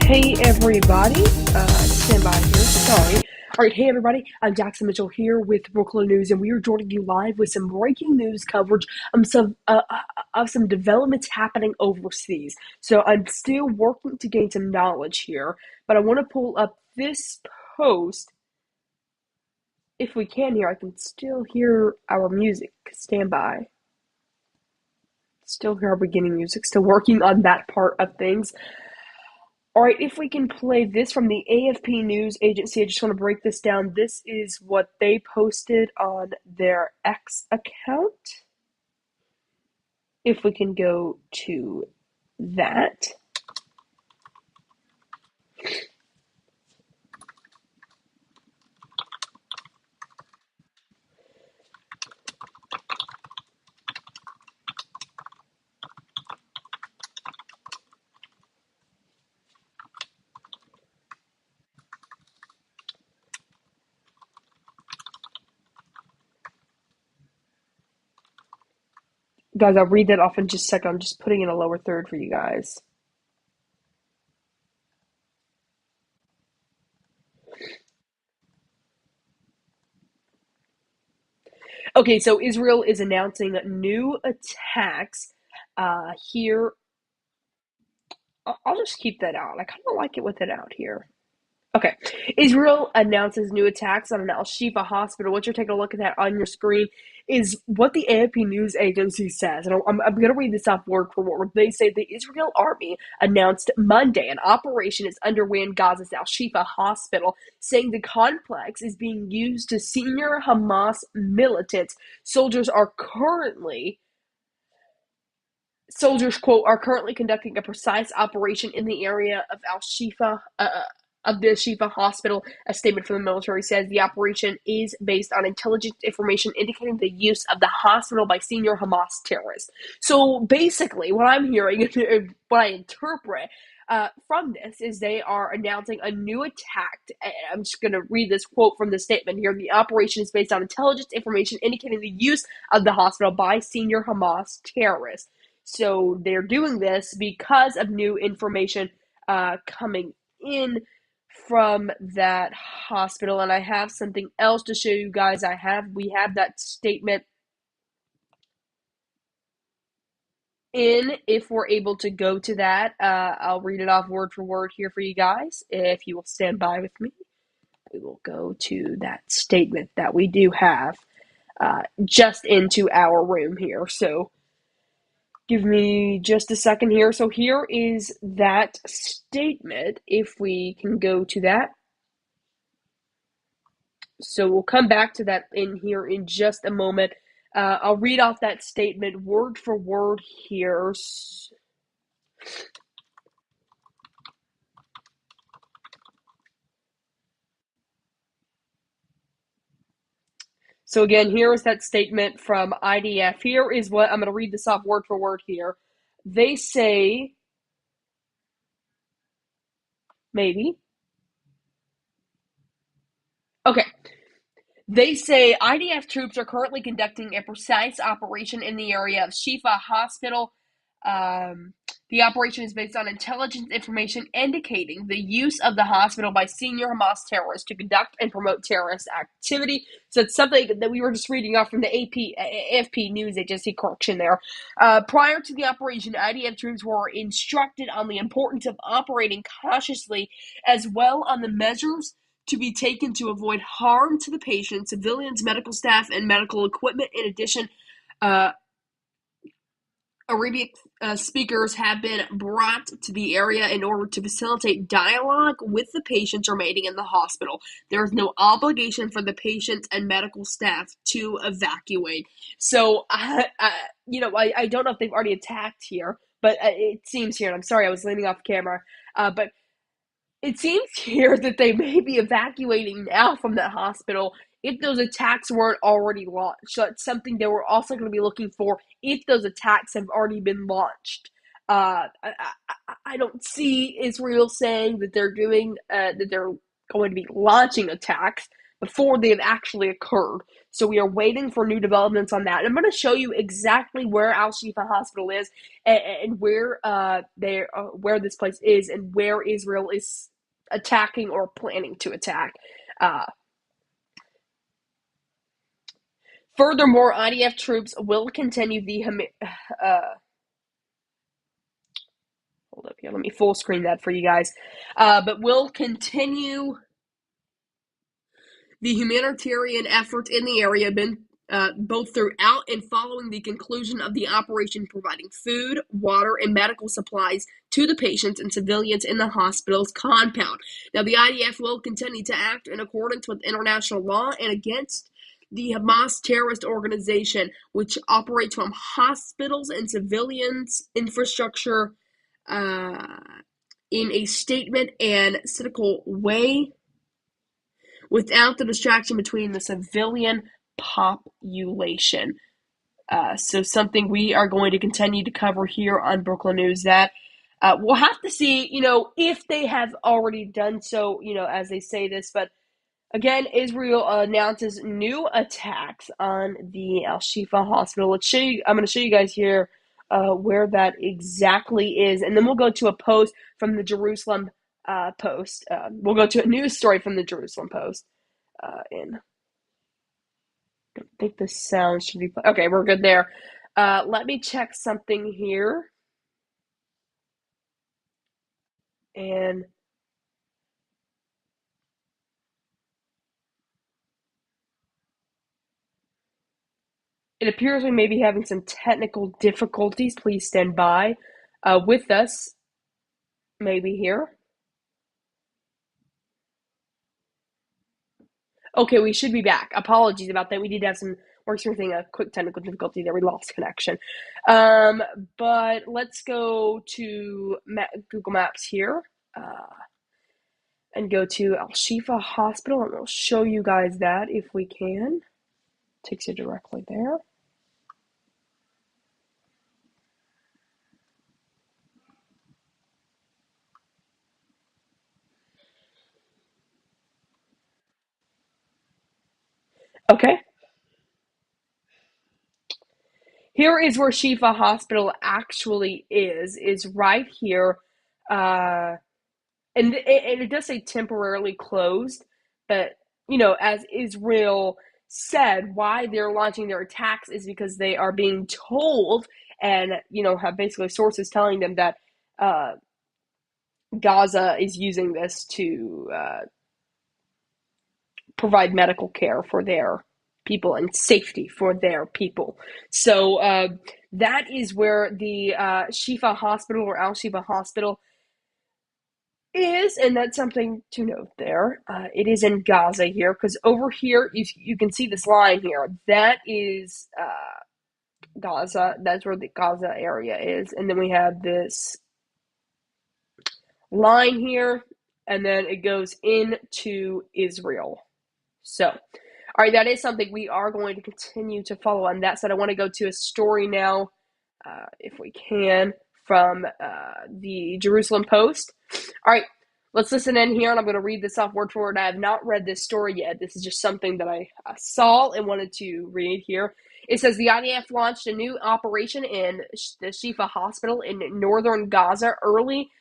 Hey everybody, stand by here, sorry. Alright, hey everybody, I'm Jackson Mitchell here with Brooklyn News, and we are joining you live with some breaking news coverage of some developments happening overseas. So I'm still working to gain some knowledge here, but I want to pull up this post. If we can here, I can still hear our music. Stand by. Still hear our beginning music, still working on that part of things. All right, if we can play this from the AFP news agency, I just want to break this down. This is what they posted on their X account. If we can go to that. Guys, I'll read that off in just a second. I'm just putting in a lower third for you guys. Okay, so Israel is announcing new attacks here. I'll just keep that out. I kind of like it with it out here. Okay. Israel announces new attacks on an Al-Shifa hospital. What you're taking a look at that on your screen is what the AFP news agency says. And I'm going to read this off word for word. They say the Israel army announced Monday an operation is underway in Gaza's Al-Shifa hospital, saying the complex is being used to senior Hamas militants. Soldiers, quote, are currently conducting a precise operation in the area of of the Shifa hospital. A statement from the military says the operation is based on intelligence information indicating the use of the hospital by senior Hamas terrorists. So basically, what I'm hearing, what I interpret from this, is they are announcing a new attack. I'm just going to read this quote from the statement here. The operation is based on intelligence information indicating the use of the hospital by senior Hamas terrorists. So they're doing this because of new information coming in from that hospital. And I have something else to show you guys. We have that statement in. If we're able to go to that, I'll read it off word for word here for you guys. If you will stand by with me, we will go to that statement that we do have just into our room here. So give me just a second here. So here is that statement, if we can go to that. So we'll come back to that in here in just a moment. I'll read off that statement word for word here. So again, here is that statement from IDF. Here is what I'm going to read this off word for word here. They say, maybe. Okay. They say IDF troops are currently conducting a precise operation in the area of Shifa Hospital. The operation is based on intelligence information indicating the use of the hospital by senior Hamas terrorists to conduct and promote terrorist activity. So it's something that we were just reading off from the AFP news agency. Correction there. Prior to the operation, IDF troops were instructed on the importance of operating cautiously, as well on the measures to be taken to avoid harm to the patient, civilians, medical staff, and medical equipment. In addition, Arabic speakers have been brought to the area in order to facilitate dialogue with the patients remaining in the hospital. There is no obligation for the patients and medical staff to evacuate. So, I don't know if they've already attacked here, but it seems here, and I'm sorry I was leaning off camera, but it seems here that they may be evacuating now from that hospital if those attacks weren't already launched. So that's something that we're also going to be looking for if those attacks have already been launched. I don't see Israel saying that they're going to be launching attacks, before they have actually occurred. So we are waiting for new developments on that. And I'm going to show you exactly where Al Shifa Hospital is and where this place is and where Israel is attacking or planning to attack. Furthermore, IDF troops will continue the hold up here. Let me full screen that for you guys. But will continue the humanitarian efforts in the area, both throughout and following the conclusion of the operation, providing food, water, and medical supplies to the patients and civilians in the hospital's compound. Now, the IDF will continue to act in accordance with international law and against the Hamas terrorist organization, which operates from hospitals and civilians' infrastructure in a statement and cynical way, without the distraction between the civilian population. So something we are going to continue to cover here on Brooklyn News. That we'll have to see, if they have already done so, as they say this. But again, Israel announces new attacks on the Al Shifa hospital. I'm going to show you guys here where that exactly is, and then we'll go to a post from the Jerusalem Post. We'll go to a news story from the Jerusalem Post. And I don't think the sound should be okay. We're good there. Let me check something here, and it appears we may be having some technical difficulties. Please stand by with us. Maybe here. Okay, we should be back. Apologies about that. We did have some we're experiencing a quick technical difficulty there. We lost connection. But let's go to Google Maps here and go to Al Shifa Hospital, and we'll show you guys that if we can. Takes you directly there. Okay. Here is where Shifa Hospital actually is right here. And it does say temporarily closed, but, as Israel said, why they're launching their attacks is because they are being told and, have basically sources telling them that Gaza is using this to provide medical care for their people and safety for their people. So that is where the Shifa Hospital or Al Shifa Hospital is, and that's something to note there. It is in Gaza here, because over here you can see this line here. That is Gaza. That's where the Gaza area is, and then we have this line here, and then it goes into Israel. So, all right, that is something we are going to continue to follow. On that side, I want to go to a story now, if we can, from the Jerusalem Post. All right, let's listen in here, and I'm going to read this off word for word. I have not read this story yet. This is just something that I saw and wanted to read here. It says the IDF launched a new operation in the Shifa Hospital in northern Gaza early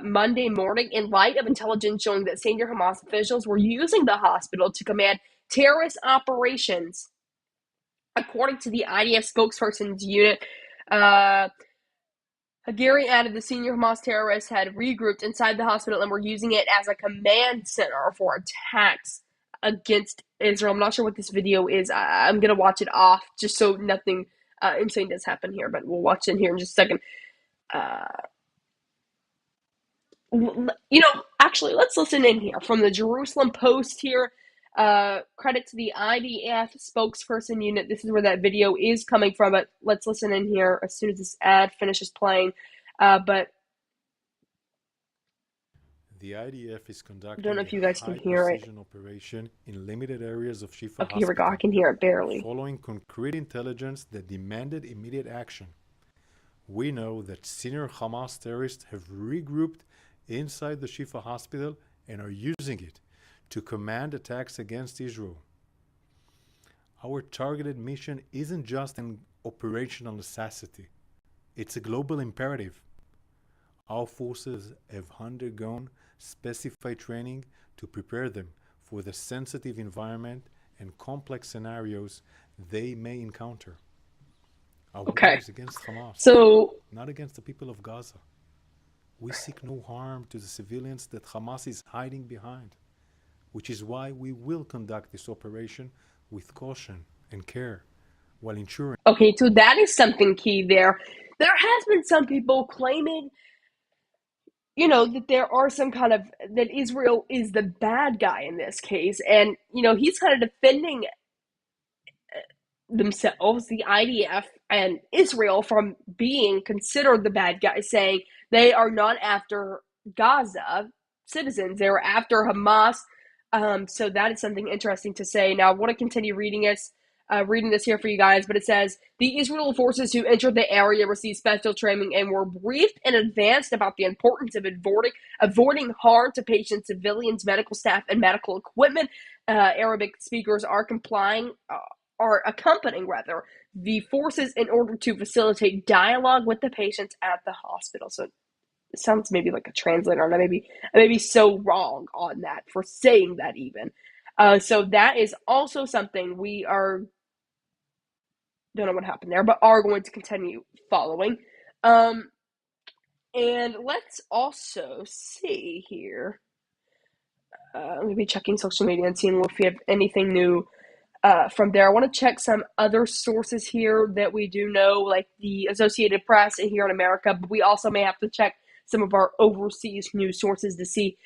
Monday morning in light of intelligence showing that senior Hamas officials were using the hospital to command terrorist operations. According to the IDF spokesperson's unit, Hagari added the senior Hamas terrorists had regrouped inside the hospital and were using it as a command center for attacks against Israel. I'm not sure what this video is. I'm going to watch it off just so nothing insane does happen here, but we'll watch it here in just a second. Actually, let's listen in here from the Jerusalem Post here. Credit to the IDF spokesperson unit. This is where that video is coming from, but let's listen in here as soon as this ad finishes playing. But the IDF is conducting I don't know if you guys can hear it. operation in limited areas of Shifa Okay, here we go. I can hear it barely. Following concrete intelligence that demanded immediate action. We know that senior Hamas terrorists have regrouped inside the Shifa hospital and are using it to command attacks against Israel. Our targeted mission isn't just an operational necessity, it's a global imperative. Our forces have undergone specified training to prepare them for the sensitive environment and complex scenarios they may encounter. Our war Okay. is against Hamas, So, not against the people of Gaza. We seek no harm to the civilians that Hamas is hiding behind, which is why we will conduct this operation with caution and care while ensuring. okay, so that is something key there. There has been some people claiming, that there are some kind of, that Israel is the bad guy in this case. And, he's kind of defending themselves, the IDF and Israel, from being considered the bad guy, saying they are not after Gaza citizens, they were after Hamas. So that is something interesting to say. Now, I want to continue reading this here for you guys, but it says the Israel forces who entered the area received special training and were briefed in advance about the importance of avoiding harm to patients, civilians, medical staff, and medical equipment. Arabic speakers are accompanying the forces in order to facilitate dialogue with the patients at the hospital. So it sounds maybe like a translator, and I may be so wrong on that for saying that even. So that is also something we are, don't know what happened there, but are going to continue following. And let's also see here. Maybe checking social media and seeing if we have anything new from there. I want to check some other sources here that we do know, like the Associated Press here in America, but we also may have to check some of our overseas news sources to see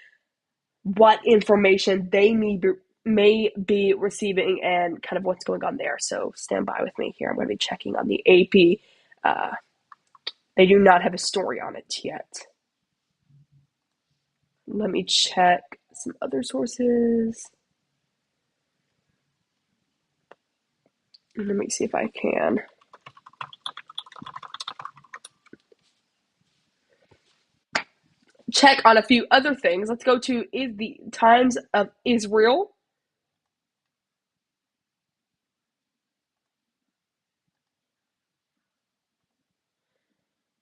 what information they may be receiving and kind of what's going on there. So stand by with me here. I'm going to be checking on the AP. They do not have a story on it yet. Let me check some other sources. Let me see if I can. Check on a few other things. Let's go to the Times of Israel.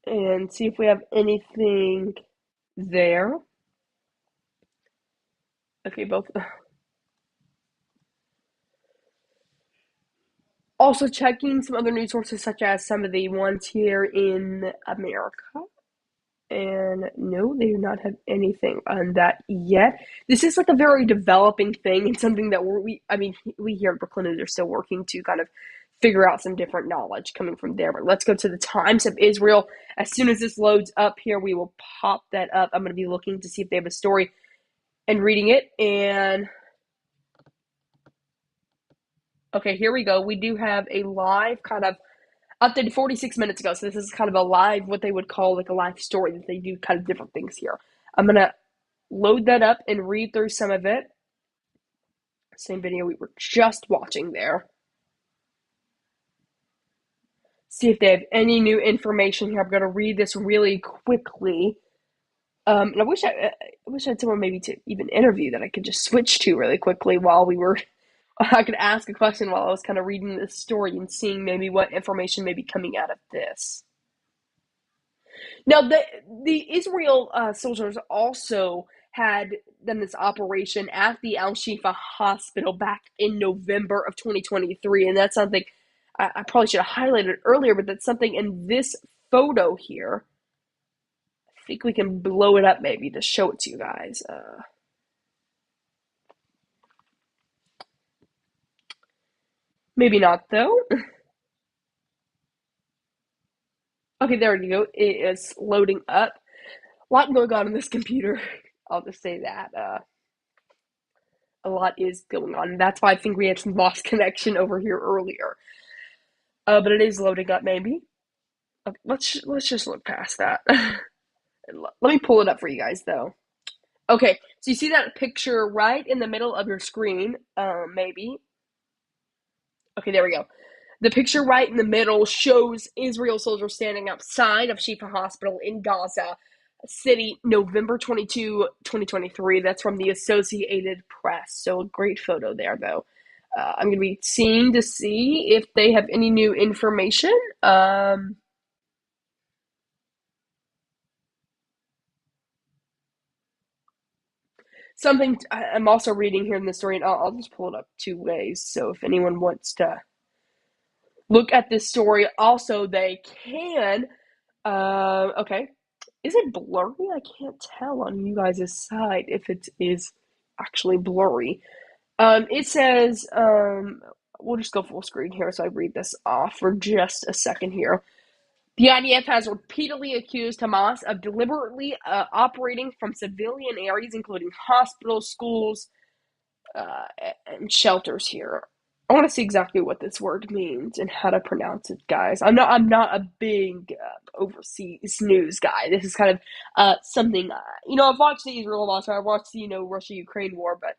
And see if we have anything there. Okay, both. Also checking some other news sources, such as some of the ones here in America. And no, they do not have anything on that yet. This is like a very developing thing and something that we here in Brooklyn are still working to kind of figure out some different knowledge coming from there. But let's go to the Times of Israel. As soon as this loads up here, we will pop that up. I'm going to be looking to see if they have a story and reading it. And okay, here we go. We do have a live kind of updated 46 minutes ago. So this is kind of a live, what they would call like a live story, that they do kind of different things here. I'm going to load that up and read through some of it. Same video we were just watching there. See if they have any new information here. I'm going to read this really quickly. And I wish I had someone maybe to even interview that I could just switch to really quickly while I could ask a question while I was kind of reading this story and seeing maybe what information may be coming out of this. Now, the Israel soldiers also had done this operation at the Al Shifa hospital back in November of 2023, and that's something I probably should have highlighted earlier, but that's something in this photo here. I think we can blow it up maybe to show it to you guys. Maybe not, though. Okay, there you go. It is loading up. A lot going on this computer. I'll just say that. A lot is going on. That's why I think we had some lost connection over here earlier. But it is loading up, maybe. Okay, let's just look past that. Let me pull it up for you guys, though. Okay, so you see that picture right in the middle of your screen, maybe. Okay, there we go. The picture right in the middle shows Israel soldiers standing outside of Shifa Hospital in Gaza. City, November 22, 2023. That's from the Associated Press. So a great photo there, though. I'm going to be seeing to see if they have any new information. Something I'm also reading here in the story, and I'll just pull it up two ways. So if anyone wants to look at this story, also they can. Okay. Is it blurry? I can't tell on you guys' side if it is actually blurry. It says, we'll just go full screen here so I read this off for just a second here. The IDF has repeatedly accused Hamas of deliberately operating from civilian areas, including hospitals, schools, uh, and shelters here. I want to see exactly what this word means and how to pronounce it, guys. I'm not a big overseas news guy. This is kind of something I've watched the Israel war, I've watched the Russia Ukraine war, but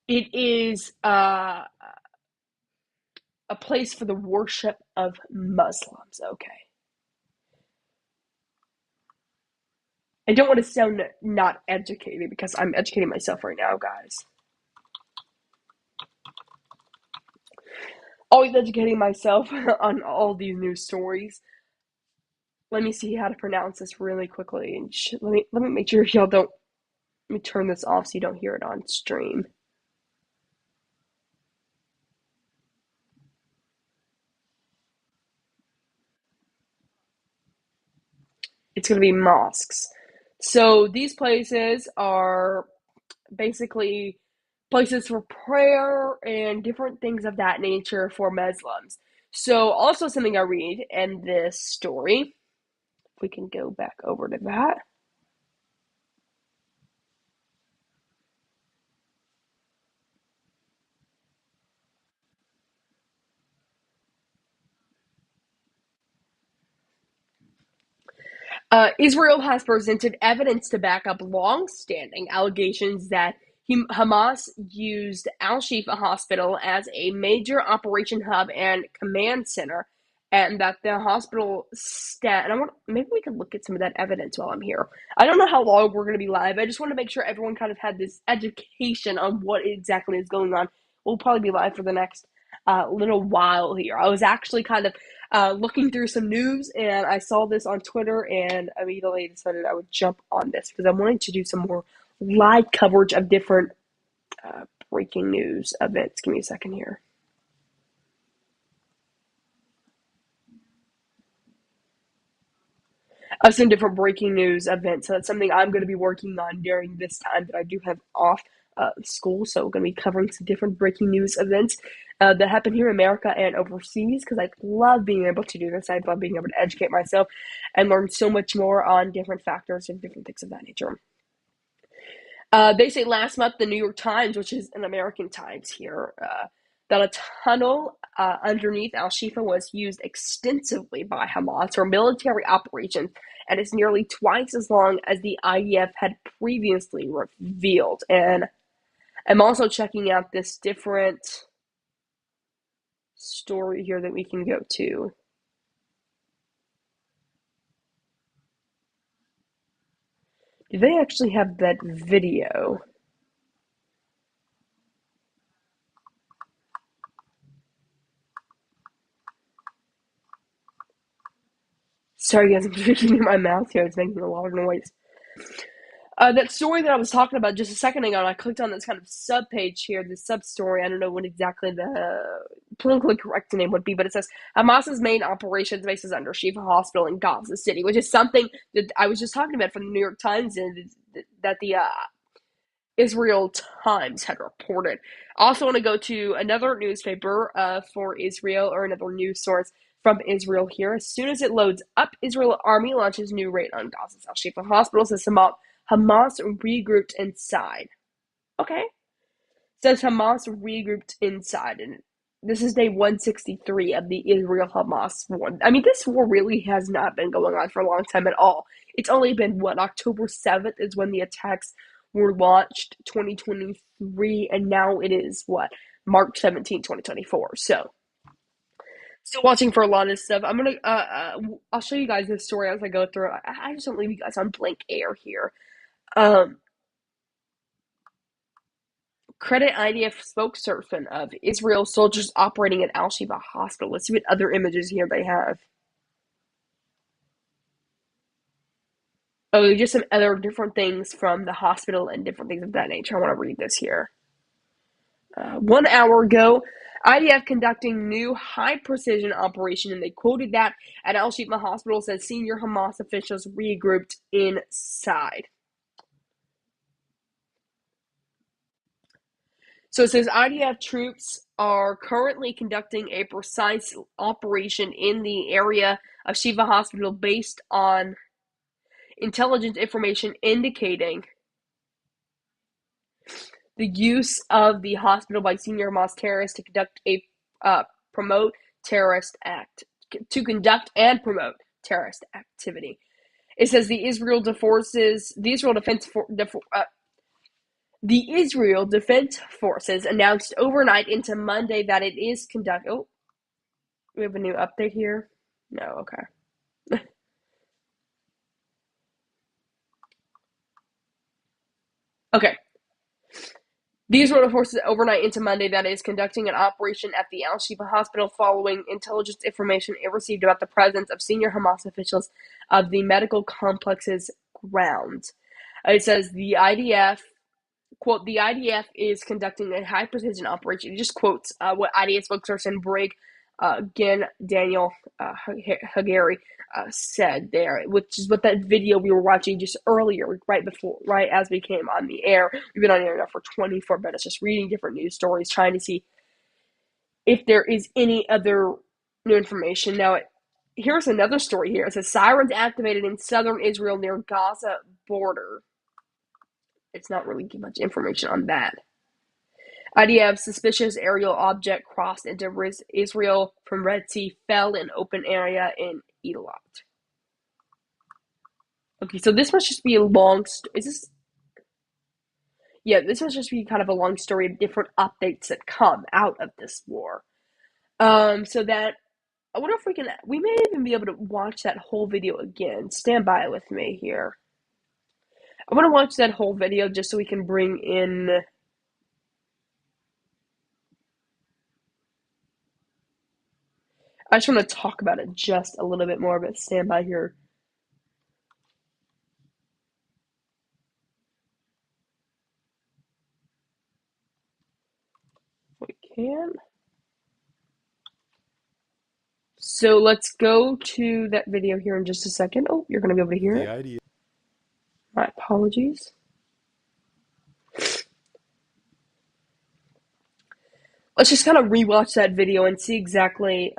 it is a place for the worship of Muslims. Okay, I don't want to sound not educated because I'm educating myself right now, guys. Always educating myself on all these news stories. Let me see how to pronounce this really quickly, and let me make sure y'all don't. Let me turn this off so you don't hear it on stream. It's going to be mosques. So these places are basically places for prayer and different things of that nature for Muslims. So also something I read in this story, if we can go back over to that. Israel has presented evidence to back up long-standing allegations that Hamas used Al-Shifa Hospital as a major operation hub and command center, and that the hospital staff. And maybe we can look at some of that evidence while I'm here. I don't know how long we're going to be live. I just want to make sure everyone kind of had this education on what exactly is going on. We'll probably be live for the next little while here. I was actually kind of looking through some news, and I saw this on Twitter, and immediately decided I would jump on this because I wanted to do some more live coverage of different breaking news events. Give me a second here. Of some different breaking news events. So that's something I'm going to be working on during this time that I do have off school. So we're going to be covering some different breaking news events that happen here in America and overseas because I love being able to do this. I love being able to educate myself and learn so much more on different factors and different things of that nature. They say last month, the New York Times, which is an American Times here, that a tunnel underneath Al Shifa was used extensively by Hamas for military operations and is nearly twice as long as the IDF had previously revealed. And I'm also checking out this different story here that we can go to. Do they actually have that video? Sorry, guys, I'm drinking in my mouth here. It's making a lot of noise. That story that I was talking about just a second ago, and I clicked on this kind of sub page here, this sub story. I don't know what exactly the politically correct name would be, but it says Hamas's main operations bases under Shifa Hospital in Gaza City, which is something that I was just talking about from the New York Times and that the Israel Times had reported. I also want to go to another newspaper for Israel or another news source from Israel here. As soon as it loads up, Israel Army launches new raid on Gaza's Al Shifa Hospital, says Hamas regrouped inside. Okay. Says Hamas regrouped inside. And this is day 163 of the Israel Hamas war. I mean, this war really has not been going on for a long time at all. It's only been, what, October 7th is when the attacks were launched, 2023, and now it is, what, March 17, 2024. So, still watching for a lot of this stuff. I'll show you guys this story as I go through. I just don't leave you guys on blank air here. Um, Credit IDF spokesperson of Israel soldiers operating at Al Shifa Hospital. Let's see what other images here they have. Oh, just some other different things from the hospital and different things of that nature. I want to read this here. 1 hour ago, IDF conducting new high-precision operation, and they quoted that at Al Shifa Hospital, says senior Hamas officials regrouped inside. So it says IDF troops are currently conducting a precise operation in the area of Shifa Hospital based on intelligence information indicating the use of the hospital by senior Hamas terrorists to conduct promote terrorist act to conduct and promote terrorist activity. It says the Israel Defense Forces announced overnight into Monday that it is conducting. Oh, we have a new update here. No, okay. Okay. The Israel forces overnight into Monday that it is conducting an operation at the Al-Shifa hospital following intelligence information it received about the presence of senior Hamas officials of the medical complex's grounds. It says the IDF, quote, the IDF is conducting a high-precision operation. It just quotes what IDF spokesperson Brig Gen Daniel Hagari said there, which is what that video we were watching just earlier, right as we came on the air. We've been on the air now for 24 minutes, just reading different news stories, trying to see if there is any other new information. Now, here's another story here. It says sirens activated in southern Israel near Gaza border. It's not really much information on that. IDF suspicious aerial object crossed into Israel from Red Sea, fell in open area in Eilat. Okay, so this must just be a long. Is this? Yeah, this must just be kind of a long story of different updates that come out of this war. So that I wonder if we can. We may even be able to watch that whole video again. Stand by with me here. I want to watch that whole video just so we can bring in. I just want to talk about it just a little bit more, but stand by here. If we can. So let's go to that video here in just a second. Oh, you're going to be able to hear The it. idea. My apologies. Let's just kind of rewatch that video and see exactly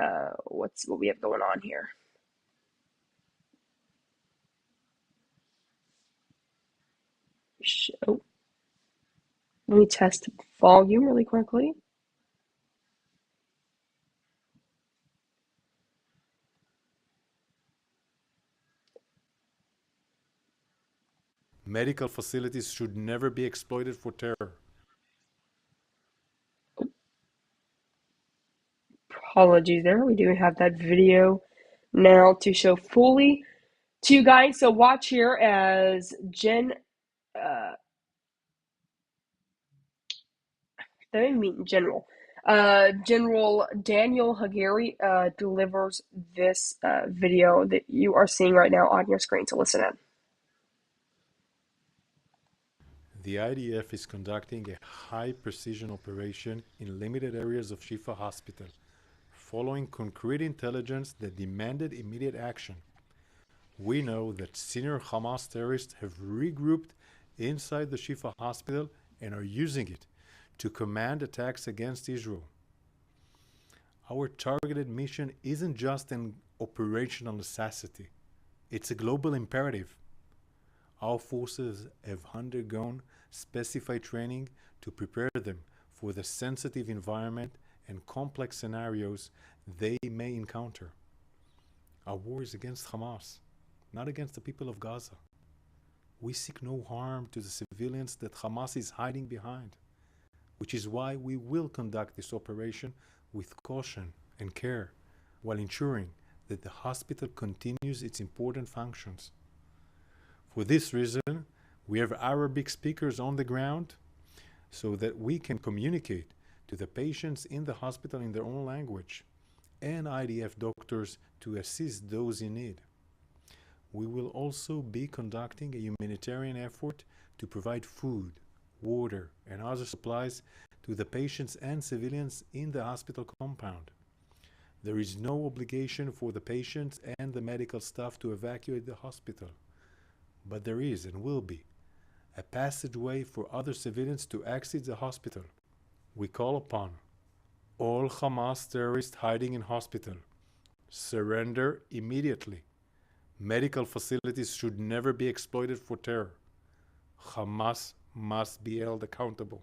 what we have going on here. Oh, let me test volume really quickly. Medical facilities should never be exploited for terror. Apologies there. We do have that video now to show fully to you guys. So watch here as uh, they didn't mean General. General Daniel Hagari delivers this video that you are seeing right now on your screen to listen in. The IDF is conducting a high-precision operation in limited areas of Shifa Hospital, following concrete intelligence that demanded immediate action. We know that senior Hamas terrorists have regrouped inside the Shifa Hospital and are using it to command attacks against Israel. Our targeted mission isn't just an operational necessity, it's a global imperative. Our forces have undergone specified training to prepare them for the sensitive environment and complex scenarios they may encounter. Our war is against Hamas, not against the people of Gaza. We seek no harm to the civilians that Hamas is hiding behind. which is why we will conduct this operation with caution and care while ensuring that the hospital continues its important functions. For this reason, we have Arabic speakers on the ground so that we can communicate to the patients in the hospital in their own language, and IDF doctors to assist those in need. We will also be conducting a humanitarian effort to provide food, water, and other supplies to the patients and civilians in the hospital compound. There is no obligation for the patients and the medical staff to evacuate the hospital, but there is and will be a passageway for other civilians to exit the hospital. We call upon all Hamas terrorists hiding in hospital, surrender immediately. Medical facilities should never be exploited for terror. Hamas must be held accountable.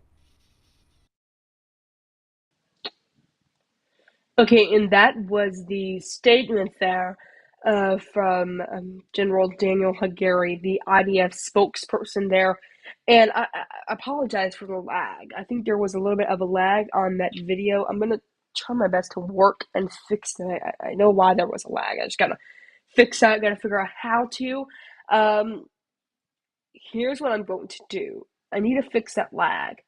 Okay, and that was the statement there from General Daniel Hagari, the IDF spokesperson there. And I apologize for the lag. I think there was a little bit of a lag on that video. I'm going to try my best to work and fix that. I know why there was a lag. I just got to fix that. Got to figure out how to. Um, Here's what I'm going to do. I need to fix that lag.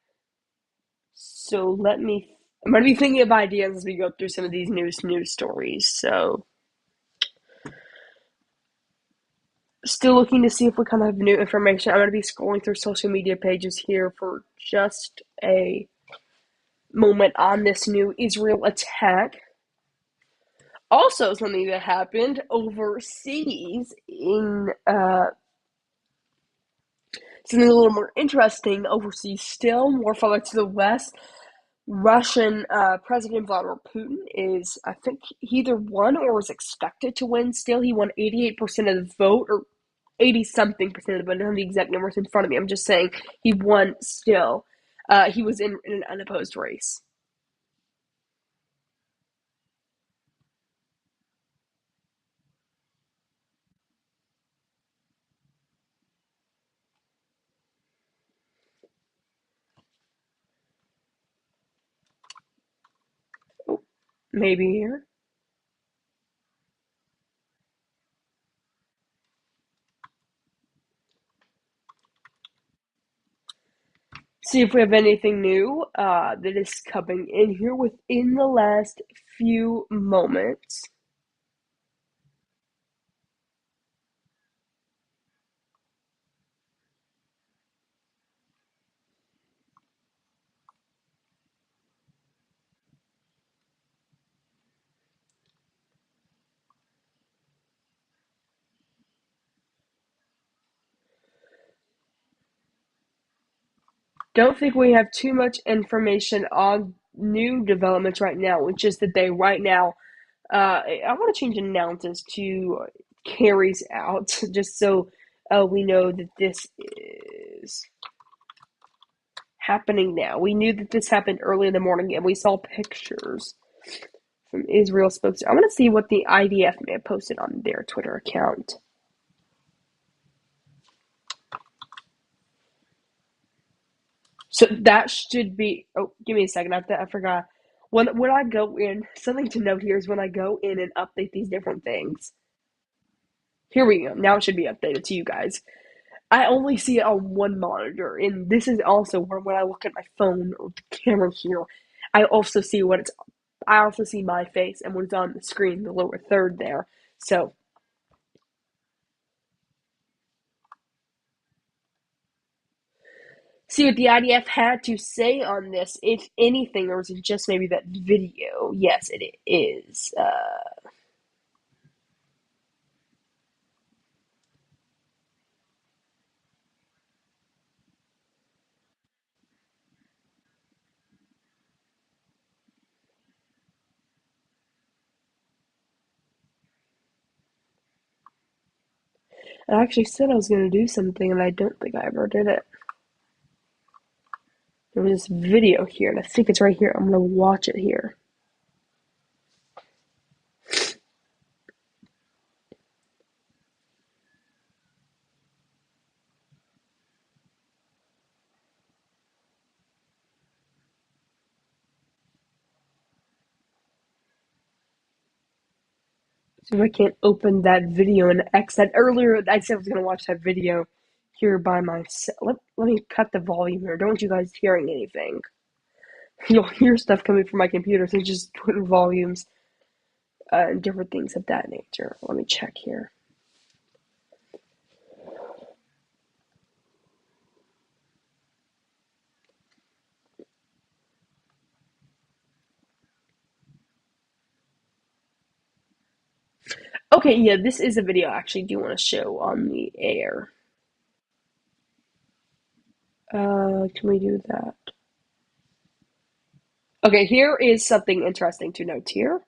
So I'm going to be thinking of ideas as we go through some of these news stories. So still looking to see if we kind of have new information. I'm going to be scrolling through social media pages here for just a moment on this new Israel attack. Also, something that happened overseas in something a little more interesting overseas still, more farther to the west. Russian President Vladimir Putin is, I think, he either won or was expected to win still. He won 88% of the vote, or 80 something percent of the vote. I don't have the exact numbers in front of me. I'm just saying he won still. He was in an unopposed race. Oh, maybe here. See if we have anything new that is coming in here within the last few moments. Don't think we have too much information on new developments right now. It's just that they right now, I want to change announces to carries out, just so we know that this is happening now. We knew that this happened early in the morning, and we saw pictures from Israel spokesperson. I want to see what the IDF may have posted on their Twitter account. So that should be. Oh, give me a second. I forgot. When I go in, something to note here is when I go in and update these different things. Here we go. Now it should be updated to you guys. I only see it on one monitor, and this is also where when I look at my phone or the camera here, I also see what it's. I also see my face and what's on the screen, the lower third there. So see what the IDF had to say on this, if anything, or is it just maybe that video? Yes, it is. I actually said I was going to do something, and I don't think I ever did it. There was this video here, and I think it's right here. I'm going to watch it here. So if I can't open that video and X that earlier, I said I was gonna watch that video here by myself. Let me cut the volume here. Don't want you guys hearing anything. You'll hear stuff coming from my computer, so just put volumes and different things of that nature. Let me check here. Okay, yeah, this is a video I actually do want to show on the air. Can we do that? Okay, here is something interesting to note here.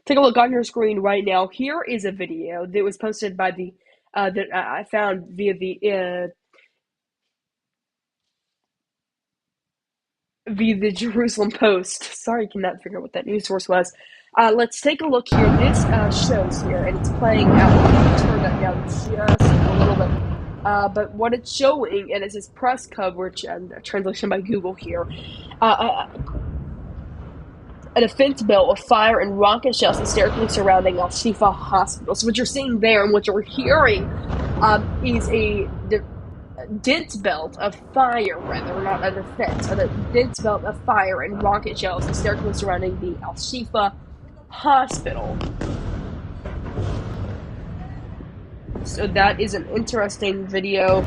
Take a look on your screen right now. Here is a video that was posted by the that I found via the Jerusalem Post. Sorry, I cannot figure out what that news source was. Let's take a look here. This shows here, and it's playing out. Let me turn that down just a little bit. But what it's showing, and it says press coverage and translation by Google here, a defense belt of fire and rocket shells hysterically surrounding Al Shifa Hospital. So what you're seeing there and what you're hearing is a dense belt of fire, rather, not a defense, a dense belt of fire and rocket shells hysterically surrounding the Al Shifa Hospital. So that is an interesting video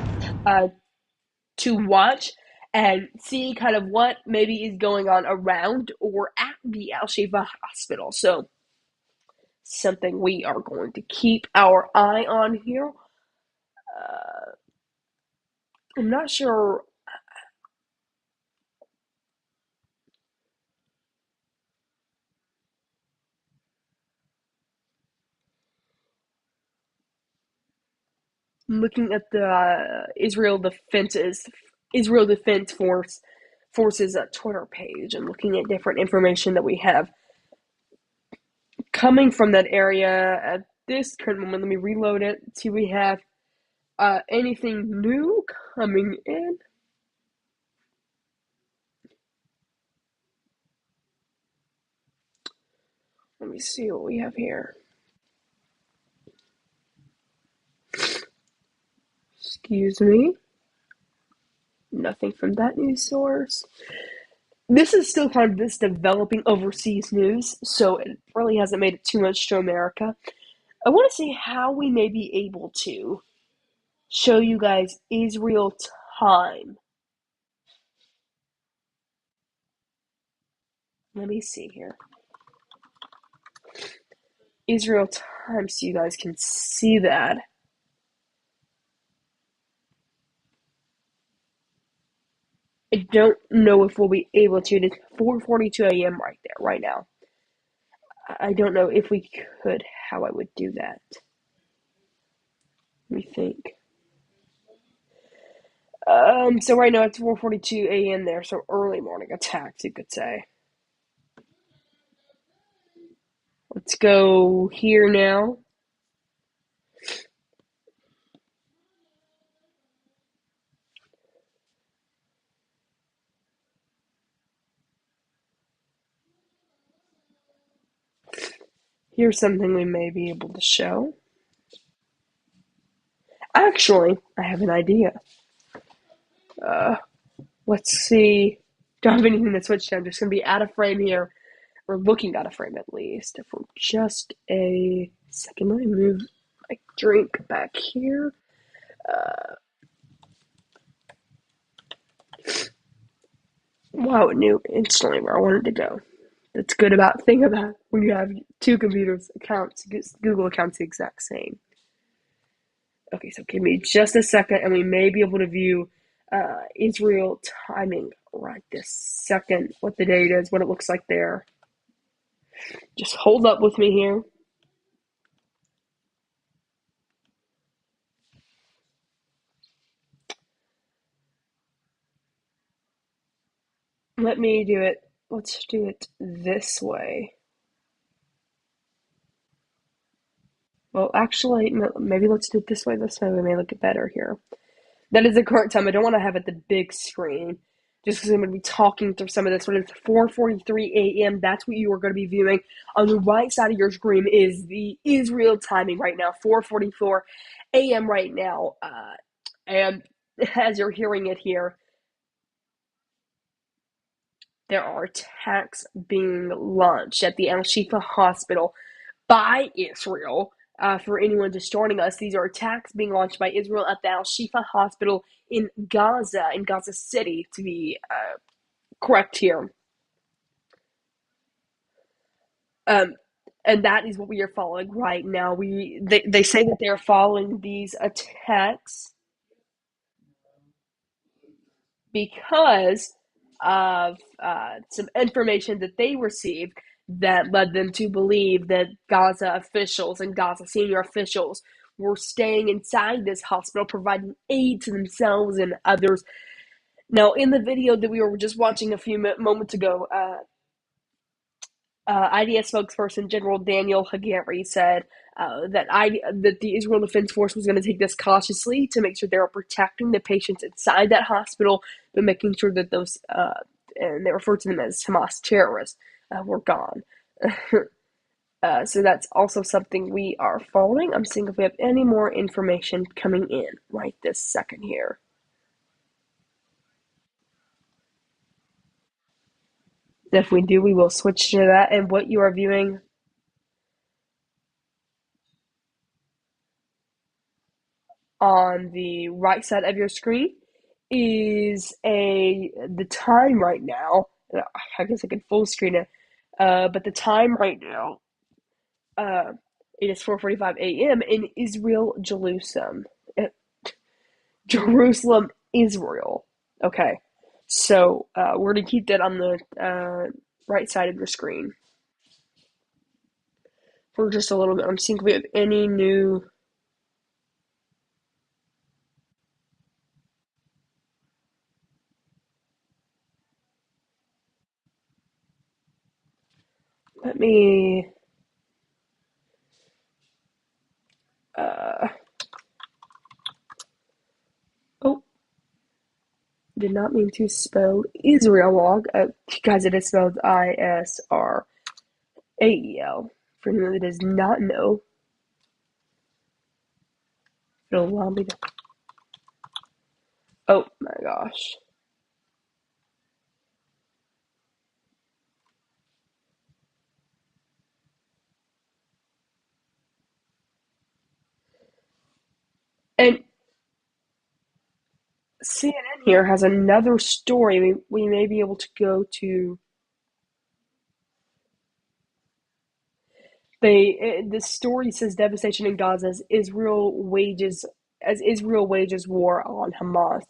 to watch and see kind of what maybe is going on around or at the Al Shifa Hospital. So something we are going to keep our eye on here. I'm not sure. I'm looking at the Israel Defense Forces Twitter page and looking at different information that we have coming from that area at this current moment. Let me reload it. See if we have anything new coming in. Let me see what we have here. Excuse me. Nothing from that news source. This is still kind of this developing overseas news, so it really hasn't made it too much to America. I want to see how we may be able to show you guys Israel time. Let me see here. Israel time so you guys can see that. I don't know if we'll be able to. It's 4:42 a.m. right there, right now. I don't know if we could, how I would do that. Let me think. So right now it's 4:42 a.m. there, so early morning attacks, you could say. Let's go here now. Here's something we may be able to show. Actually, I have an idea. Uh, let's see. Don't have anything to switch to. I'm just going to be out of frame here, or looking out of frame at least, for just a second. Let me move my drink back here. Wow, it knew instantly where I wanted to go. That's good about thing about when you have two computers accounts, Google accounts the exact same. Okay, so give me just a second, and we may be able to view Israel timing right this second, what the date is, what it looks like there. Just hold up with me here. Let me do it. Let's do it this way. Well, actually, maybe let's do it this way. This way we may look better here. That is the current time. I don't want to have it the big screen. just because I'm going to be talking through some of this. When it's 4:43 a.m., that's what you are going to be viewing. On the right side of your screen is the Israel timing right now, 4:44 a.m. right now. And as you're hearing it here, there are attacks being launched at the Al Shifa hospital by Israel. For anyone just joining us, these are attacks being launched by Israel at the Al Shifa hospital in Gaza City, to be correct here. Um, and that is what we are following right now. They say that they're following these attacks because of some information that they received that led them to believe that Gaza officials and Gaza senior officials were staying inside this hospital, providing aid to themselves and others. Now, in the video that we were just watching a few moments ago, IDF spokesperson General Daniel Hagari said that the Israel Defense Force was going to take this cautiously to make sure they were protecting the patients inside that hospital, but making sure that those and they refer to them as Hamas terrorists were gone. So that's also something we are following. I'm seeing if we have any more information coming in right this second here. If we do, we will switch to that. And what you are viewing on the right side of your screen is the time right now. I guess I could full screen it, but the time right now, uh, it is 4:45 a.m. in Israel, Jerusalem, Jerusalem, Israel. Okay, so we're gonna keep that on the right side of your screen for just a little bit. I'm seeing if we have any new. Let me. Uh, oh, did not mean to spell Israel wrong. Guys, it is spelled Israel. For anyone that does not know, it'll allow me to. Oh my gosh. And CNN here has another story. We may be able to go to. The story says devastation in Gaza as Israel wages war on Hamas.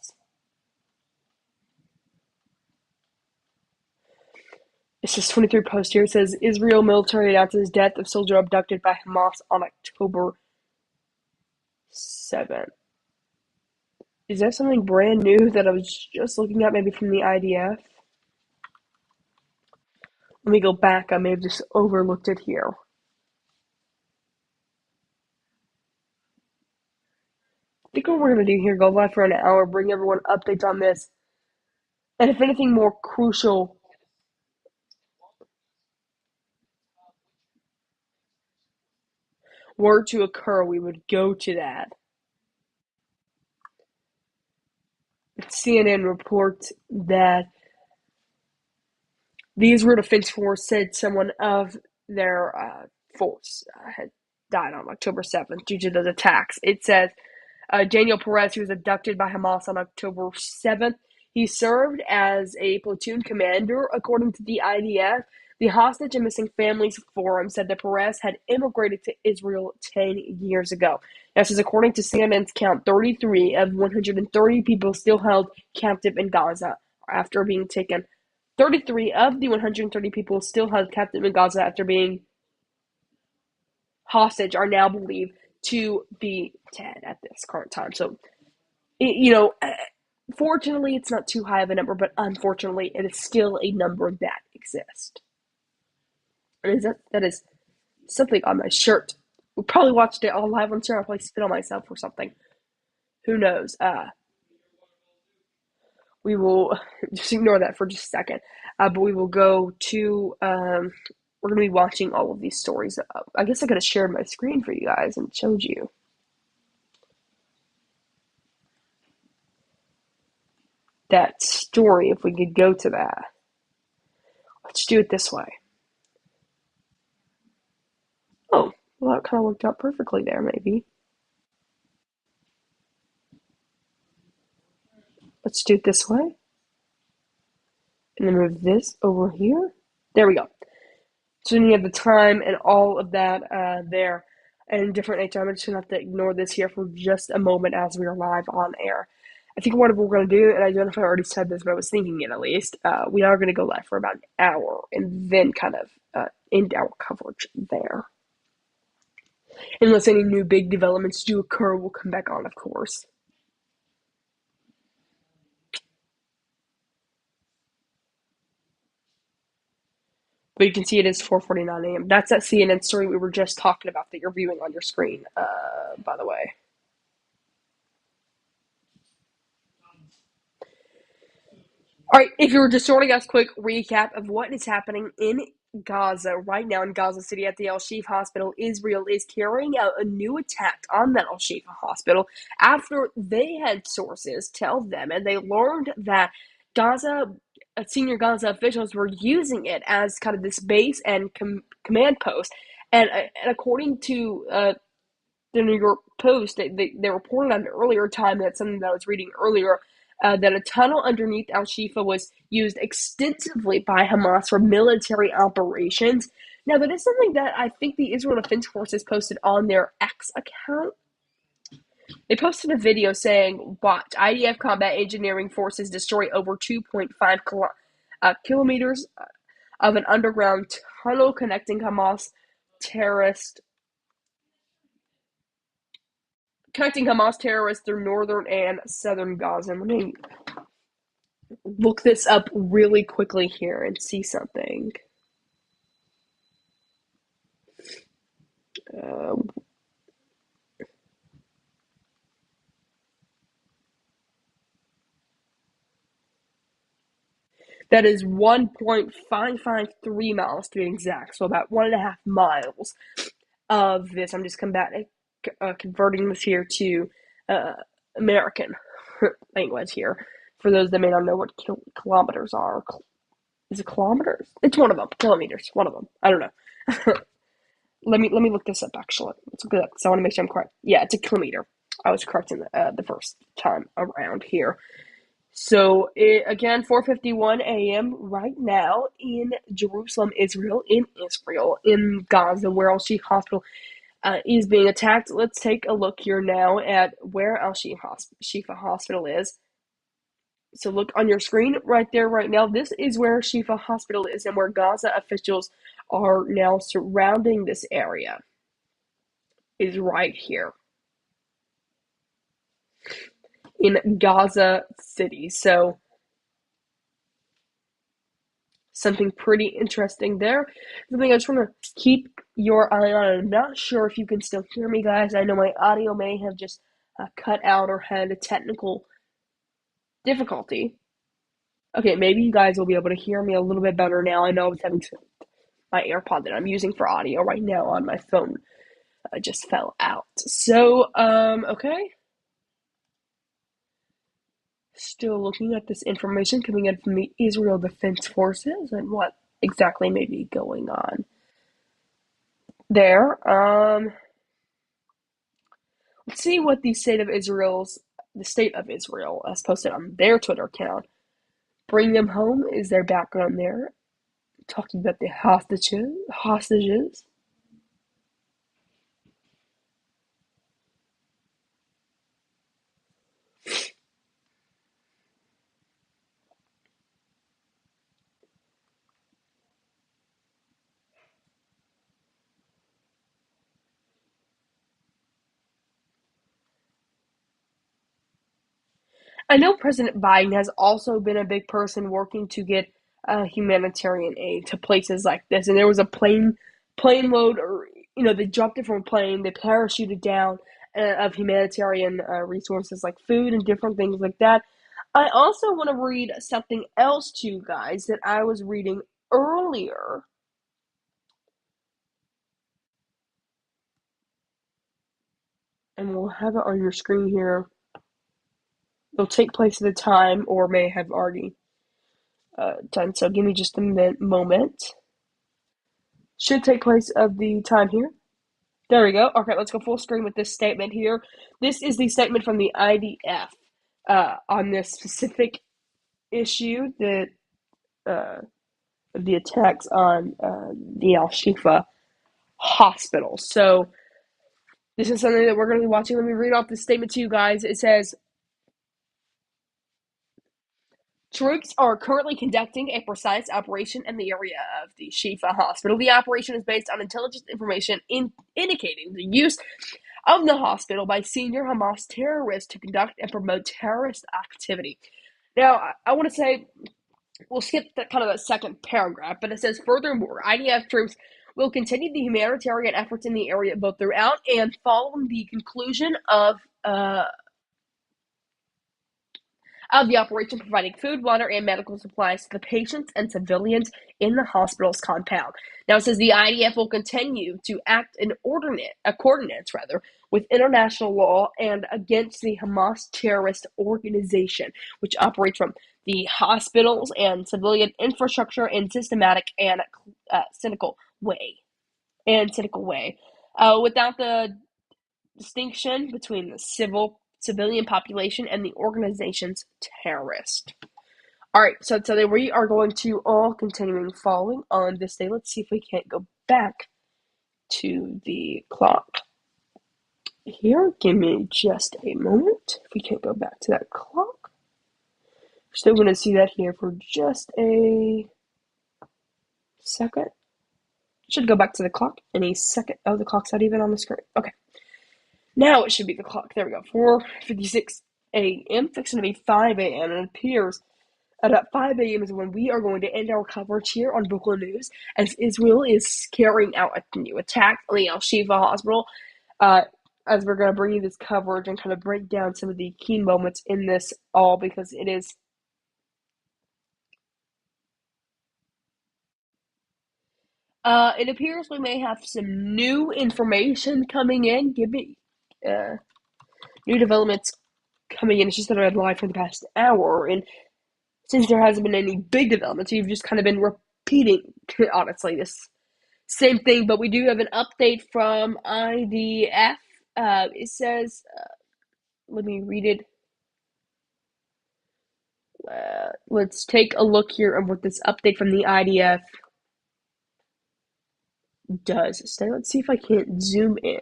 It says 23 post here. It says Israel military announces death of soldier abducted by Hamas on October 7th. Is that something brand new that I was just looking at, maybe from the IDF? Let me go back. I may have just overlooked it here. I think what we're going to do here, go live for an hour, bring everyone updates on this, and if anything more crucial were to occur, we would go to that. CNN reports that the Israel Defense Force said someone of their force had died on October 7th due to those attacks. It says Daniel Perez, who was abducted by Hamas on October 7th, he served as a platoon commander, according to the IDF. The Hostage and Missing Families Forum said that Perez had immigrated to Israel 10 years ago. This is according to CNN's count. 33 of 130 people still held captive in Gaza after being taken. 33 of the 130 people still held captive in Gaza after being hostage are now believed to be dead at this current time. So, fortunately, it's not too high of a number, but unfortunately, it is still a number that exists. And that is something on my shirt. We probably watched it all live on Sarah. I'll probably spit on myself or something. Who knows? we will just ignore that for just a second. But we will go to we're gonna be watching all of these stories. I guess I could have shared my screen for you guys and showed you that story if we could go to that. Let's do it this way. Oh, well, that kind of worked out perfectly there, maybe. Let's do it this way. And then move this over here. There we go. So then you have the time and all of that there and different nature. I'm just going to have to ignore this here for just a moment as we are live on air. I think what we're going to do, and I don't know if I already said this, but I was thinking it at least, we are going to go live for about an hour and then kind of end our coverage there. Unless any new big developments do occur, we'll come back on, of course. But you can see it is 4:49 a.m. That's that CNN story we were just talking about that you're viewing on your screen, by the way. All right, if you were just joining us, quick recap of what is happening in Gaza right now in Gaza City at the Al Shifa Hospital. Israel is carrying out a new attack on that Al Shifa Hospital after they had sources tell them and they learned that Gaza, senior Gaza officials were using it as kind of this base and command post. And according to the New York Post, they reported on an earlier time, that's something that I was reading earlier, that a tunnel underneath Al Shifa was used extensively by Hamas for military operations. Now, that is something that I think the Israel Defense Forces posted on their X account. They posted a video saying, watch, IDF combat engineering forces destroy over 2.5 kilometers of an underground tunnel connecting terrorists through northern and southern Gaza. Let me look this up really quickly here and see something. Uh, that is 1.553 miles to be exact, so about 1.5 miles of this. I'm just converting this here to American language here. For those that may not know what kilometers are. Is it kilometers? It's one of them. Kilometers. One of them. I don't know. Let me look this up. Actually, it's good because I want to make sure I'm correct. Yeah, it's a kilometer. I was correct in the first time around here. So again, 4:51 a.m. right now in Jerusalem, Israel, in Gaza, where Al Shifa Hospital is being attacked. Let's take a look here now at where Al Shifa Hospital is. So look on your screen right there right now. This is where Shifa Hospital is and where Gaza officials are now surrounding this area. Is right here in Gaza City. So something pretty interesting there. Something I just want to keep your eye on. I'm not sure if you can still hear me, guys. I know my audio may have just cut out or had a technical difficulty. Okay, maybe you guys will be able to hear me a little bit better now. I know I was having my AirPod that I'm using for audio right now on my phone just fell out. So, okay. Still looking at this information coming in from the Israel Defense Forces and what exactly may be going on there. Let's see what the state of Israel, as posted on their Twitter account. Bring them home is their background there, talking about the hostages. I know President Biden has also been a big person working to get humanitarian aid to places like this. And there was a plane load, or they dropped it from a plane, they parachuted down of humanitarian resources like food and different things like that. I also want to read something else to you guys that I was reading earlier. And we'll have it on your screen here. It'll take place at a time or may have already done so. Give me just a moment. Should take place of the time here. There we go. Okay, let's go full screen with this statement here. This is the statement from the IDF on this specific issue that the attacks on the Al Shifa hospital. So this is something that we're going to be watching. Let me read off this statement to you guys. It says, troops are currently conducting a precise operation in the area of the Shifa hospital. The operation is based on intelligence information indicating the use of the hospital by senior Hamas terrorists to conduct and promote terrorist activity. Now, I want to say, we'll skip that kind of a second paragraph, but it says, furthermore, IDF troops will continue the humanitarian efforts in the area both throughout and following the conclusion of the operation, providing food, water, and medical supplies to the patients and civilians in the hospital's compound. Now it says the IDF will continue to act in accordance with international law and against the Hamas terrorist organization, which operates from the hospitals and civilian infrastructure in systematic and cynical way. Without the distinction between the civilian population and the organization's terrorist. All right, so we are going to all continuing following on this day. Let's see if we can't go back to the clock here. Give me just a moment. If we can't go back to that clock, we're still going to see that here for just a second. Should go back to the clock in a second. Oh, the clock's not even on the screen. Okay. Now it should be the clock. There we go. 4:56 a.m. Fixing to be 5 a.m. And it appears at about 5 a.m. is when we are going to end our coverage here on Brooklyn News, as Israel is carrying out a new attack on the Al Shifa hospital. As we're going to bring you this coverage and kind of break down some of the key moments in this all, because it is it appears we may have some new information coming in. Give me new developments coming in. It's just that I've been live for the past hour, and since there hasn't been any big developments, you've just kind of been repeating, honestly, this same thing. But we do have an update from IDF. It says, let me read it. Let's take a look here on what this update from the IDF does. So let's see if I can't zoom in.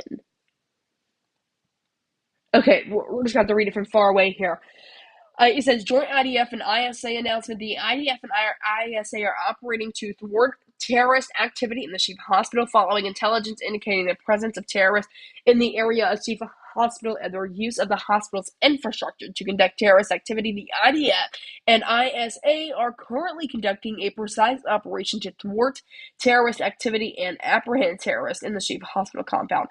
Okay, we're just going to have to read it from far away here. It says, joint IDF and ISA announcement. The IDF and ISA are operating to thwart terrorist activity in the Shifa hospital following intelligence indicating the presence of terrorists in the area of Shifa hospital and their use of the hospital's infrastructure to conduct terrorist activity. The IDF and ISA are currently conducting a precise operation to thwart terrorist activity and apprehend terrorists in the Shifa hospital compound.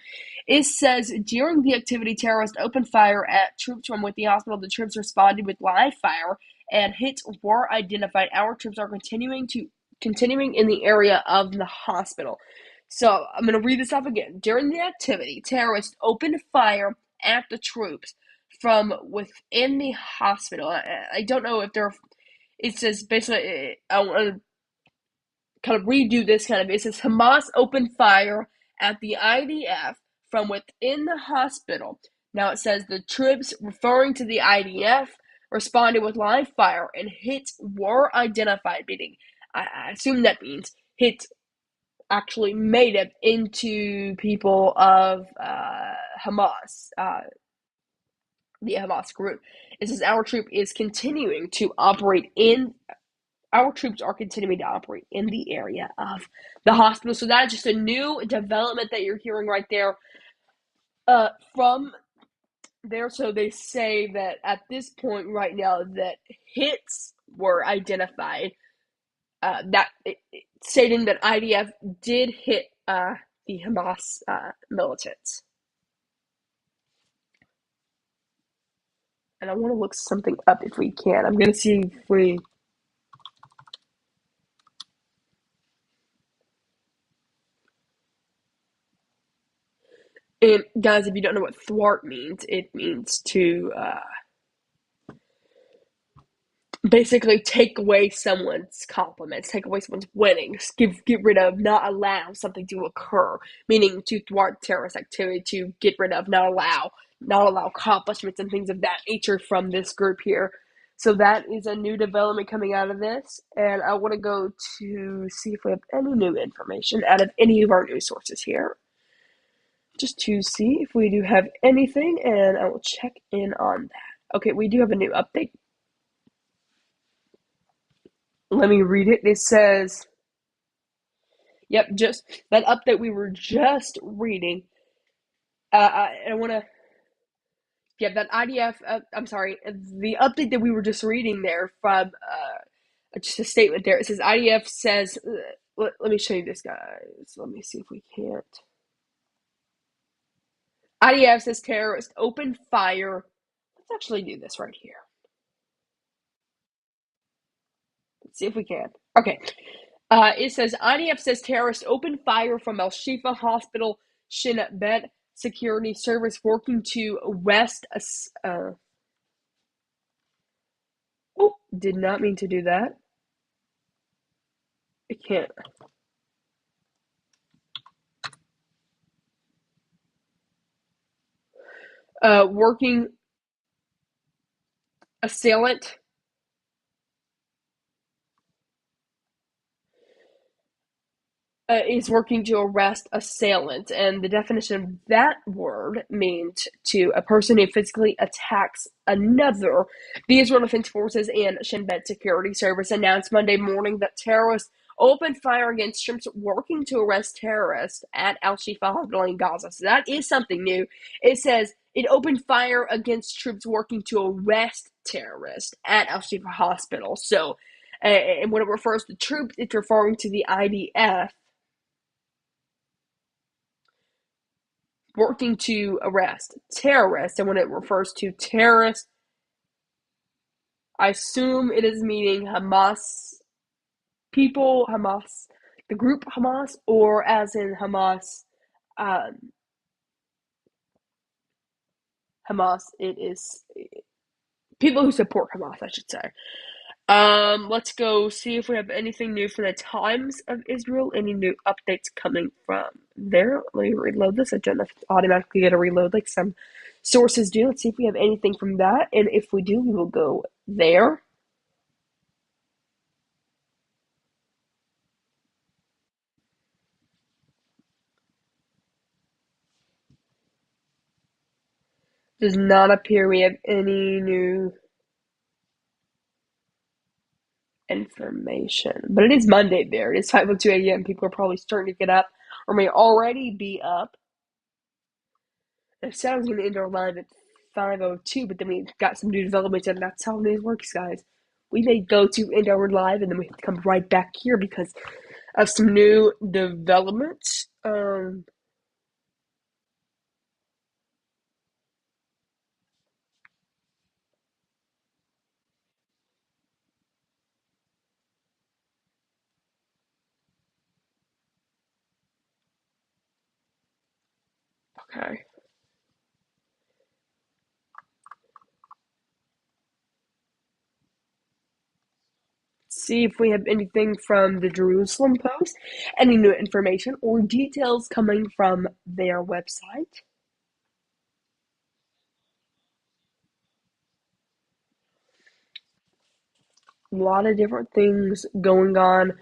It says, during the activity, terrorists opened fire at troops from within the hospital. The troops responded with live fire, and hits were identified. Our troops are continuing in the area of the hospital. So I'm going to read this off again. During the activity, terrorists opened fire at the troops from within the hospital. I don't know if they're. It says basically, I want to kind of redo this kind of. It says Hamas opened fire at the IDF from within the hospital. Now it says the troops, referring to the IDF, responded with live fire and hits were identified, meaning I assume that means hits actually made it into people of Hamas, the Hamas group. It says our troops are continuing to operate in the area of the hospital. So that is just a new development that you're hearing right there from there. So they say that at this point right now that hits were identified, stating that IDF did hit the Hamas militants. And I want to look something up if we can. I'm going to see if we. And guys, if you don't know what thwart means, it means to basically take away someone's compliments, take away someone's winnings, get rid of, not allow something to occur, meaning to thwart terrorist activity, to get rid of, not allow accomplishments and things of that nature from this group here. So that is a new development coming out of this, and I want to go to see if we have any new information out of any of our news sources here, just to see if we do have anything, and I will check in on that. Okay, we do have a new update. Let me read it. It says, yep, just that update we were just reading. I want to, yeah, that IDF, I'm sorry, the update that we were just reading there from, just a statement there. It says, IDF says, let me show you this, guys. Let me see if we can't. IDF says terrorists open fire. Let's actually do this right here. Let's see if we can. Okay. It says IDF says terrorists opened fire from Al Shifa Hospital Shin Bet security service working to arrest a. Oh, did not mean to do that. I can't. Working assailant is working to arrest assailant, and the definition of that word means to a person who physically attacks another. The Israel Defense Forces and Shin Bet Security Service announced Monday morning that terrorists opened fire against troops working to arrest terrorists at Al Shifa Hospital in Gaza. So that is something new. It says it opened fire against troops working to arrest terrorists at Al Shifa Hospital. So, and when it refers to troops, it's referring to the IDF working to arrest terrorists. And when it refers to terrorists, I assume it is meaning Hamas people, Hamas, the group Hamas, or as in Hamas, um, Hamas, it is people who support Hamas, I should say. Let's go see if we have anything new from the Times of Israel. Any new updates coming from there? Let me reload this. I don't know if it's automatically going to reload like some sources do. Let's see if we have anything from that. And if we do, we will go there. Does not appear we have any new information. But it is Monday there. It is 5:02 a.m. People are probably starting to get up or may already be up. I said I was going to end our live at 5:02, but then we got some new developments, and that's how news works, guys. We may go to end our live, and then we have to come right back here because of some new developments. Okay. See if we have anything from the Jerusalem Post, any new information or details coming from their website. A lot of different things going on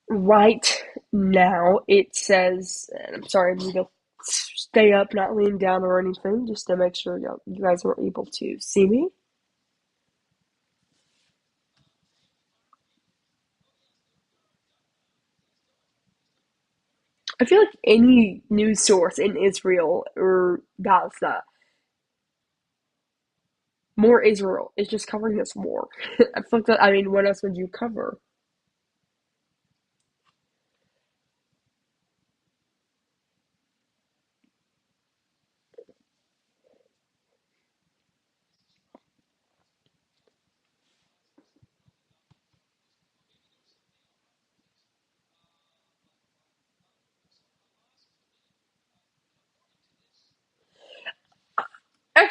right now. It says, and I'm sorry, I'm going to stay up, not lean down or anything, just to make sure you guys were able to see me. I feel like any news source in Israel or Gaza, more Israel, is just covering this war. I feel like that, I mean, what else would you cover?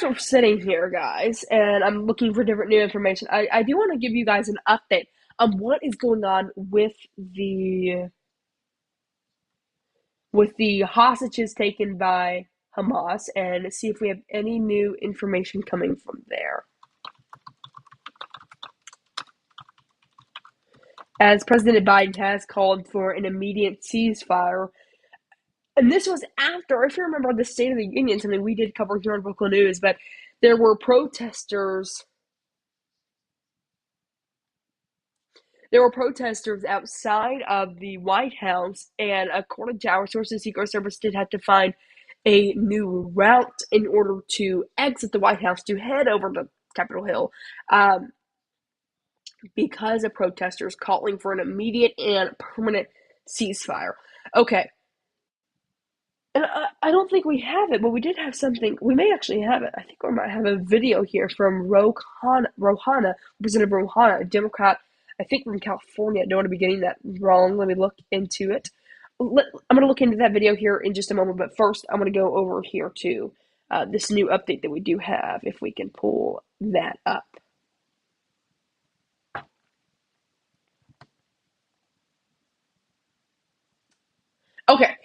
after sitting here, guys, and I'm looking for different new information, I do want to give you guys an update on what is going on with the hostages taken by Hamas and see if we have any new information coming from there. As President Biden has called for an immediate ceasefire. And this was after, if you remember the State of the Union, something we did cover here on Vocal News, but there were protesters. There were protesters outside of the White House, and according to our sources, the Secret Service did have to find a new route in order to exit the White House to head over to Capitol Hill. Because of protesters calling for an immediate and permanent ceasefire. Okay. And I don't think we have it, but we did have something. We may actually have it. I think we might have a video here from Representative Rohana, a Democrat, I think from California. I don't want to be getting that wrong. Let me look into it. I'm going to look into that video here in just a moment, but first I'm going to go over here to this new update that we do have, if we can pull that up. Okay.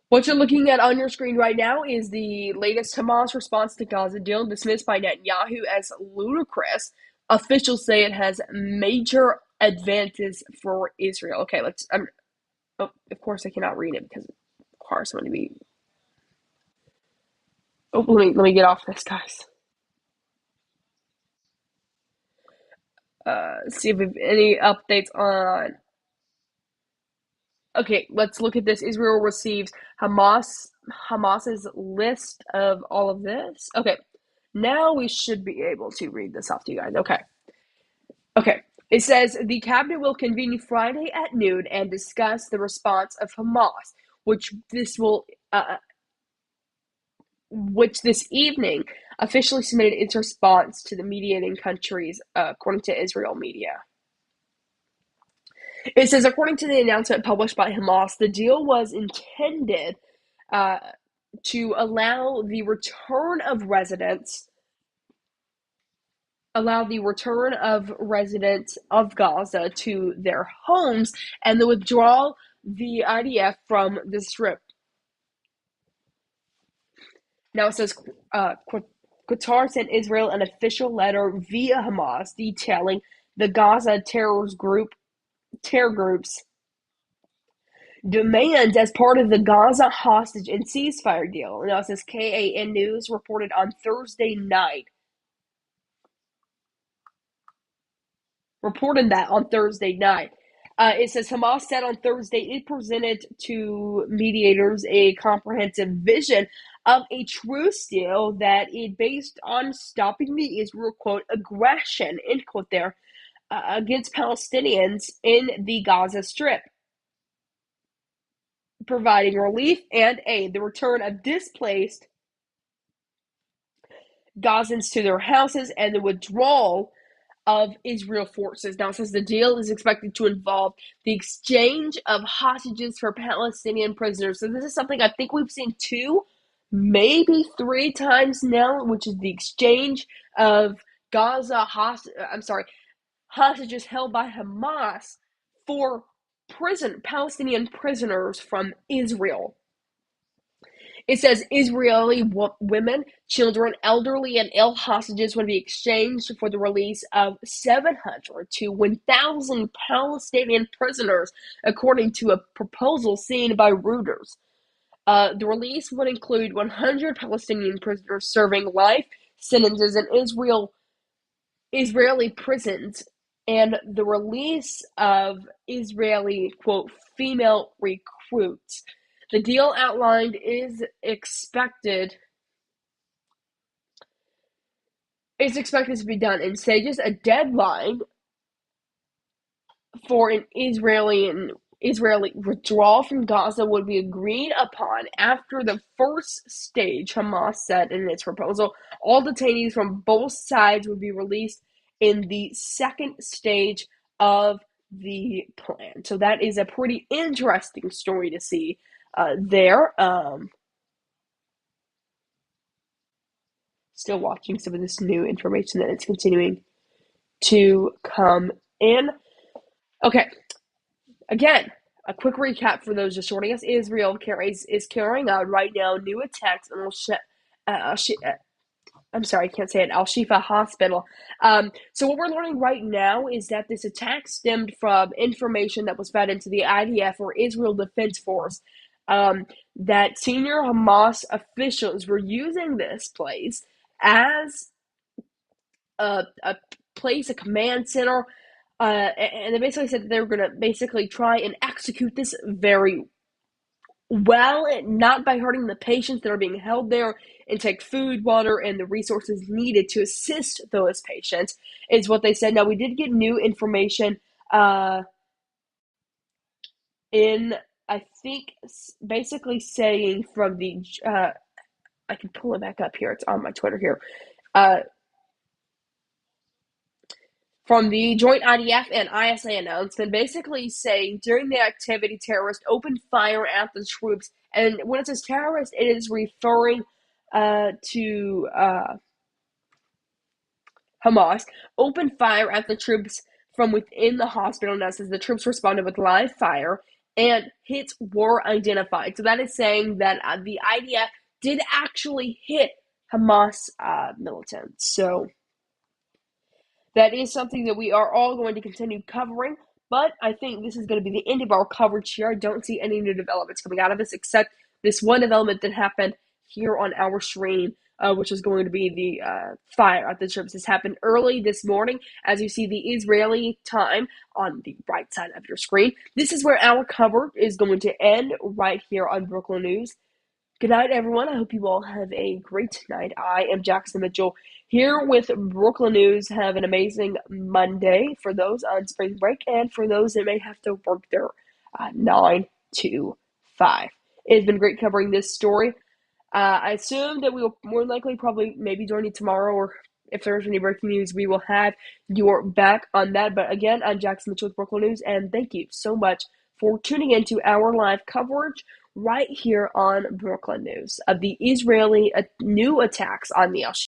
What you're looking at on your screen right now is the latest Hamas response to Gaza deal, dismissed by Netanyahu as ludicrous. Officials say it has major advantages for Israel. Okay, of course I cannot read it because it requires someone to be. Oh, let me get off this, guys. See if we have any updates on. Okay, let's look at this. Israel receives Hamas's list of all of this. Okay, now we should be able to read this off to you guys. Okay. It says the cabinet will convene Friday at noon and discuss the response of Hamas, which this evening officially submitted its response to the mediating countries, according to Israel media. It says, according to the announcement published by Hamas, the deal was intended to allow the return of residents of Gaza to their homes and the withdrawal the IDF from the Strip. Now it says Qatar sent Israel an official letter via Hamas detailing the Gaza terror group's demands as part of the Gaza hostage and ceasefire deal. Now it says KAN News reported on Thursday night. It says Hamas said on Thursday it presented to mediators a comprehensive vision of a truce deal that it based on stopping the Israel, quote, aggression, end quote there, against Palestinians in the Gaza Strip, providing relief and aid, the return of displaced Gazans to their houses, and the withdrawal of Israel forces. Now it says the deal is expected to involve the exchange of hostages for Palestinian prisoners. So this is something I think we've seen 2, maybe 3 times now, which is the exchange of hostages held by Hamas for Palestinian prisoners from Israel. It says Israeli women, children, elderly, and ill hostages would be exchanged for the release of 700 to 1,000 Palestinian prisoners, according to a proposal seen by Reuters. The release would include 100 Palestinian prisoners serving life sentences in Israeli prisons, and the release of Israeli, quote, female recruits. The deal outlined is expected to be done in stages. A deadline for an Israeli withdrawal from Gaza would be agreed upon after the first stage, Hamas said in its proposal. All detainees from both sides would be released in the second stage of the plan. So that is a pretty interesting story to see there. still watching some of this new information that is continuing to come in. Okay, again, a quick recap for those just joining us. Israel is carrying out right now new attacks on I'm sorry, I can't say it, Al Shifa Hospital. So what we're learning right now is that this attack stemmed from information that was fed into the IDF, or Israel Defense Force, that senior Hamas officials were using this place as a place, a command center, and they basically said that they were going to basically try and execute this very well, not by hurting the patients that are being held there, and take food, water, and the resources needed to assist those patients, is what they said. Now, we did get new information in, I think, basically saying from the, I can pull it back up here, it's on my Twitter here, from the joint IDF and ISA announcement, basically saying during the activity, terrorists opened fire at the troops. And when it says terrorist, it is referring to Hamas, opened fire at the troops from within the hospital. Now, says the troops responded with live fire and hits were identified. So that is saying that the IDF did actually hit Hamas militants. So that is something that we are all going to continue covering, but I think this is going to be the end of our coverage here. I don't see any new developments coming out of this, except this one development that happened here on our stream, which is going to be the fire at the troops. This happened early this morning, as you see the Israeli time on the right side of your screen. This is where our coverage is going to end right here on Brooklyn News. Good night, everyone. I hope you all have a great night. I am Jackson Mitchell here with Brooklyn News. Have an amazing Monday for those on spring break and for those that may have to work their 9 to 5. It's been great covering this story. I assume that we will more likely probably maybe join you tomorrow, or if there's any breaking news, we will have your back on that. But again, I'm Jackson Mitchell with Brooklyn News, and thank you so much for tuning into our live coverage right here on Brooklyn News of the Israeli new attacks on the Al